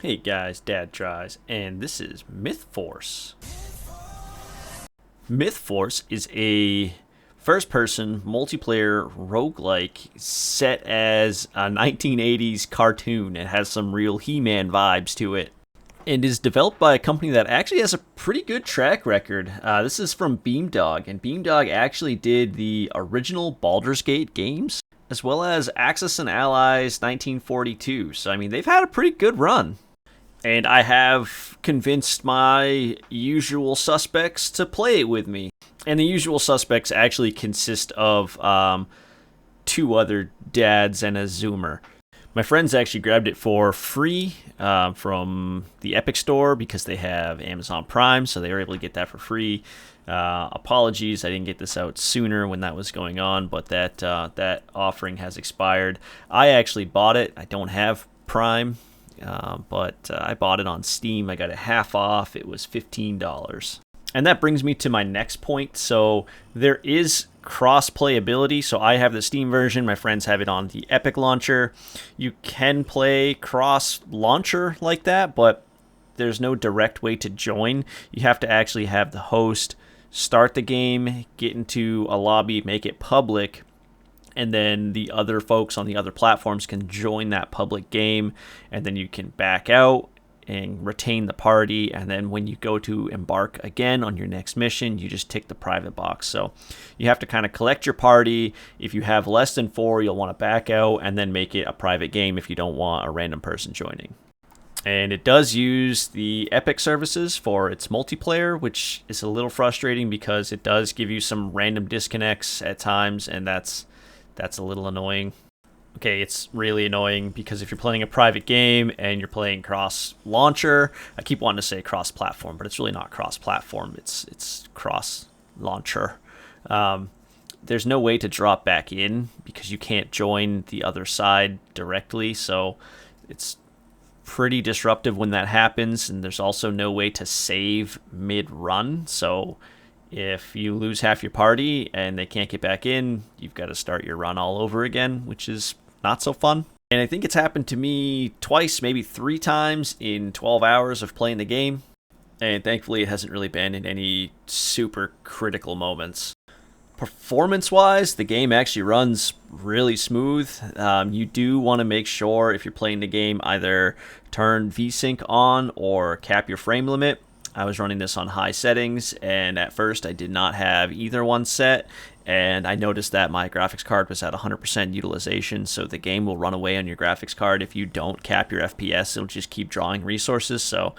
Hey guys, Dadtries, and this is Mythforce. Mythforce is a first person multiplayer roguelike set as a 1980s cartoon. It has some real He Man vibes to it. And is developed by a company that actually has a pretty good track record. This is from Beamdog, and Beamdog actually did the original Baldur's Gate games, as well as Axis and Allies 1942. So, I mean, they've had a pretty good run. And I have convinced my usual suspects to play it with me. And the usual suspects actually consist of two other dads and a Zoomer. My friends actually grabbed it for free from the Epic Store because they have Amazon Prime, so they were able to get that for free. Apologies, I didn't get this out sooner when that was going on, but that offering has expired. I actually bought it. I don't have Prime, but I bought it on Steam. I got it half off. It was $15. And that brings me to my next point. So there is cross playability. So I have the Steam version. My friends have it on the Epic launcher. You can play cross launcher like that, but there's no direct way to join. You have to actually have the host start the game, get into a lobby, make it public, and then the other folks on the other platforms can join that public game, and then you can back out and retain the party, and then when you go to embark again on your next mission, you just tick the private box. So you have to kind of collect your party. If you have less than 4, you'll want to back out and then make it a private game if you don't want a random person joining. And it does use the Epic services for its multiplayer, which is a little frustrating because it does give you some random disconnects at times, and that's a little annoying. Okay, it's really annoying because if you're playing a private game and you're playing cross-launcher, I keep wanting to say cross-platform, but it's really not cross-platform. It's cross-launcher. There's no way to drop back in because you can't join the other side directly, so it's pretty disruptive when that happens, and there's also no way to save mid-run, so if you lose half your party and they can't get back in, you've got to start your run all over again, which is not so fun. And I think it's happened to me twice, maybe 3 times in 12 hours of playing the game. And thankfully it hasn't really been in any super critical moments. Performance-wise, the game actually runs really smooth. You do want to make sure if you're playing the game, either turn VSync on or cap your frame limit. I was running this on high settings, and at first I did not have either one set, and I noticed that my graphics card was at 100% utilization, so the game will run away on your graphics card. If you don't cap your FPS, it'll just keep drawing resources, so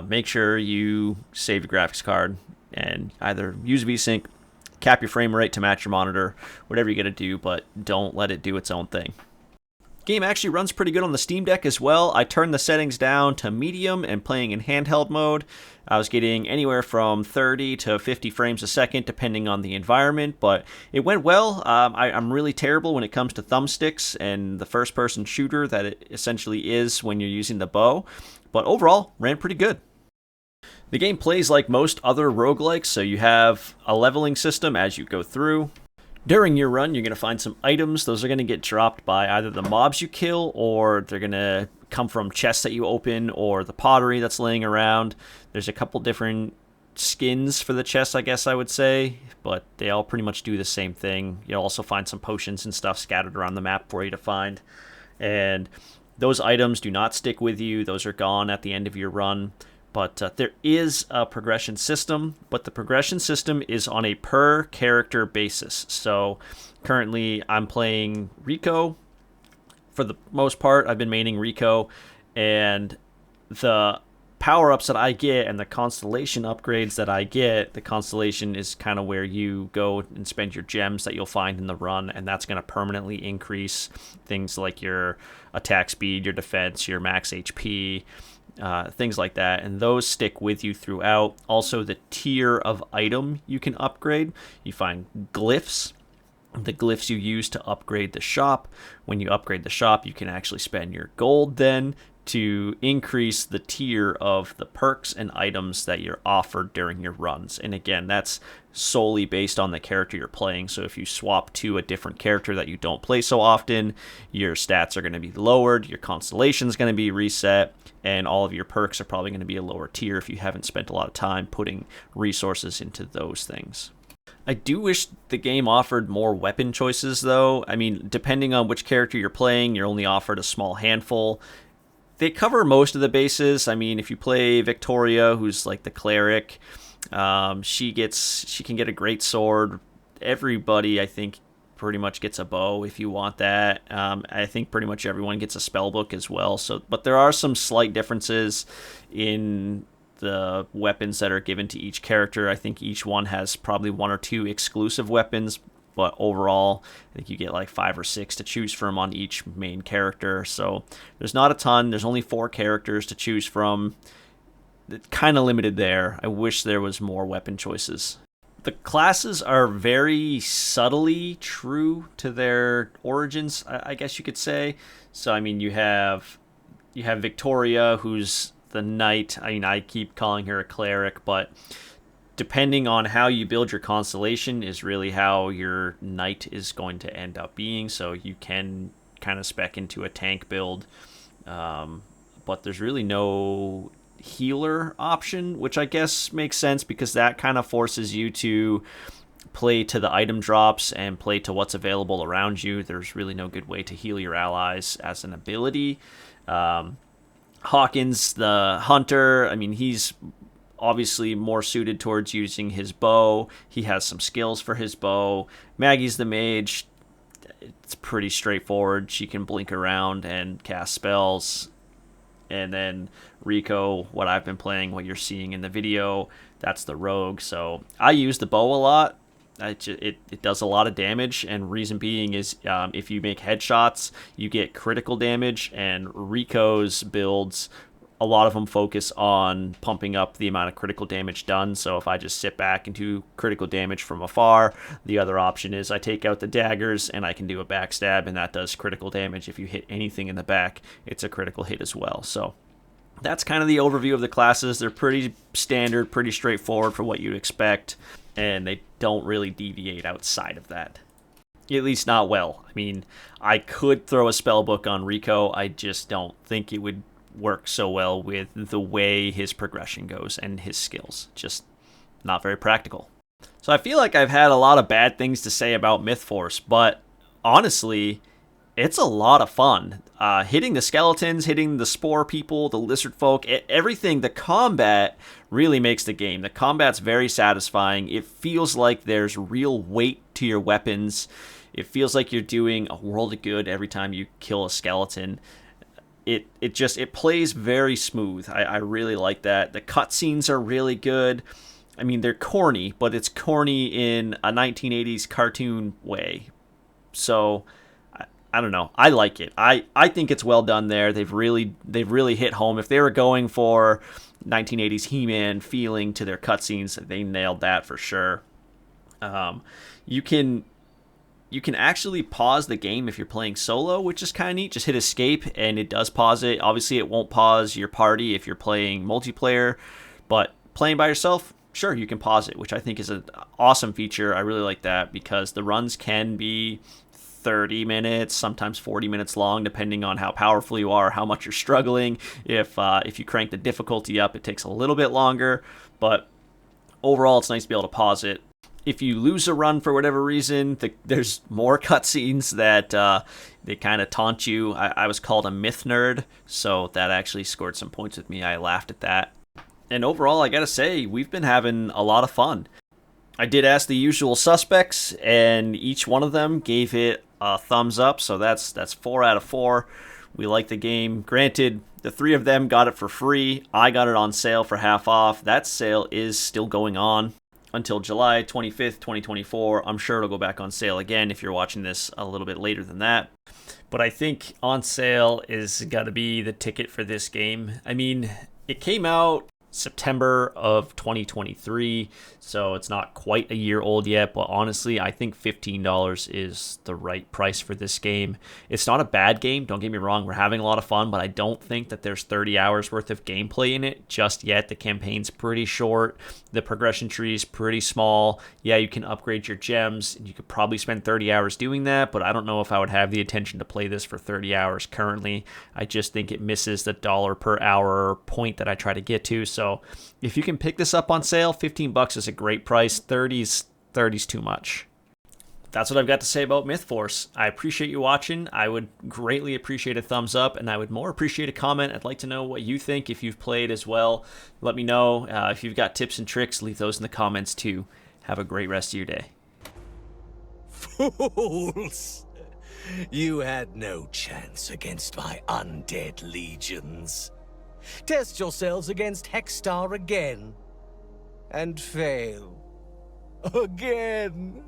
make sure you save your graphics card and either use VSync, cap your frame rate to match your monitor, whatever you gotta do, but don't let it do its own thing. Game actually runs pretty good on the Steam Deck as well. I turned the settings down to medium and playing in handheld mode. I was getting anywhere from 30 to 50 frames a second depending on the environment, but it went well. I'm really terrible when it comes to thumbsticks and the first-person shooter that it essentially is when you're using the bow, but overall, ran pretty good. The game plays like most other roguelikes, so you have a leveling system as you go through. During your run, you're going to find some items. Those are going to get dropped by either the mobs you kill, or they're going to come from chests that you open, or the pottery that's laying around. There's a couple different skins for the chests, I guess I would say, but they all pretty much do the same thing. You'll also find some potions and stuff scattered around the map for you to find. And those items do not stick with you. Those are gone at the end of your run. But there is a progression system, but the progression system is on a per character basis. So currently I'm playing Rico. For the most part, I've been maining Rico, and the power-ups that I get and the constellation upgrades that I get, the constellation is kind of where you go and spend your gems that you'll find in the run, and that's going to permanently increase things like your attack speed, your defense, your max HP, things like that, and those stick with you throughout. Also, the tier of item you can upgrade. You find glyphs. The glyphs you use to upgrade the shop. When you upgrade the shop, you can actually spend your gold then to increase the tier of the perks and items that you're offered during your runs. And again, that's solely based on the character you're playing. So if you swap to a different character that you don't play so often, your stats are going to be lowered, your constellation is going to be reset, and all of your perks are probably going to be a lower tier if you haven't spent a lot of time putting resources into those things. I do wish the game offered more weapon choices, though. I mean, depending on which character you're playing, you're only offered a small handful. They cover most of the bases. I mean, if you play Victoria, who's like the cleric, she can get a great sword. Everybody, I think, pretty much gets a bow if you want that. I think pretty much everyone gets a spell book as well. So, but there are some slight differences in the weapons that are given to each character. I think each one has probably 1 or 2 exclusive weapons, but overall, I think you get like 5 or 6 to choose from on each main character. So there's not a ton. There's only 4 characters to choose from. It's kind of limited there. I wish there was more weapon choices. The classes are very subtly true to their origins, I guess you could say. So I mean, you have Victoria, who's the knight. I mean, I keep calling her a cleric, but depending on how you build your constellation is really how your knight is going to end up being. So you can kind of spec into a tank build, but there's really no healer option, which I guess makes sense because that kind of forces you to play to the item drops and play to what's available around you. There's really no good way to heal your allies as an ability. Hawkins, the hunter, I mean, he's obviously more suited towards using his bow. He has some skills for his bow. Maggie's the mage. It's pretty straightforward. She can blink around and cast spells. And then Rico, what I've been playing, what you're seeing in the video, that's the rogue. So I use the bow a lot. It does a lot of damage, and reason being is if you make headshots, you get critical damage, and Rico's builds, a lot of them focus on pumping up the amount of critical damage done. So if I just sit back and do critical damage from afar, the other option is I take out the daggers and I can do a backstab, and that does critical damage. If you hit anything in the back, it's a critical hit as well. So that's kind of the overview of the classes. They're pretty standard, pretty straightforward for what you'd expect, and they don't really deviate outside of that. At least not well. I mean, I could throw a spell book on Rico. I just don't think it would work so well with the way his progression goes and his skills. Just not very practical. So I feel like I've had a lot of bad things to say about Mythforce, but honestly, it's a lot of fun. Hitting the skeletons, hitting the spore-people, the lizard folk, everything, the combat really makes the game. The combat's very satisfying. It feels like there's real weight to your weapons. It feels like you're doing a world of good every time you kill a skeleton. It plays very smooth. I really like that. The cutscenes are really good. I mean, they're corny, but it's corny in a 1980s cartoon way. So I don't know. I like it. I think it's well done there. They've really hit home. If they were going for 1980s He-Man feeling to their cutscenes, they nailed that for sure. You can actually pause the game if you're playing solo, which is kind of neat. Just hit escape and it does pause it. Obviously, it won't pause your party if you're playing multiplayer, but playing by yourself, sure, you can pause it, which I think is an awesome feature. I really like that because the runs can be 30 minutes, sometimes 40 minutes long, depending on how powerful you are, how much you're struggling. If you crank the difficulty up, it takes a little bit longer, but overall, it's nice to be able to pause it. If you lose a run for whatever reason, there's more cutscenes that they kind of taunt you. I was called a myth nerd, so that actually scored some points with me. I laughed at that. And overall, I gotta say, we've been having a lot of fun. I did ask the usual suspects, and each one of them gave it a thumbs up, so that's 4 out of 4. We like the game. Granted, the 3 of them got it for free. I got it on sale for half off. That sale is still going on until July 25th, 2024. I'm sure it'll go back on sale again if you're watching this a little bit later than that. But I think on sale is got to be the ticket for this game. I mean, it came out September of 2023, so it's not quite a year old yet, but honestly, I think $15 is the right price for this game. It's not a bad game, don't get me wrong, we're having a lot of fun, but I don't think that there's 30 hours worth of gameplay in it just yet. The campaign's pretty short, the progression tree is pretty small. Yeah, you can upgrade your gems, and you could probably spend 30 hours doing that, but I don't know if I would have the attention to play this for 30 hours currently. I just think it misses the dollar per hour point that I try to get to. So if you can pick this up on sale, $15 is a great price. 30's too much. That's what I've got to say about Mythforce. I appreciate you watching. I would greatly appreciate a thumbs up, and I would more appreciate a comment. I'd like to know what you think if you've played as well. Let me know. If you've got tips and tricks, leave those in the comments too. Have a great rest of your day. Fools! You had no chance against my undead legions. Test yourselves against Hexstar again. And fail. Again.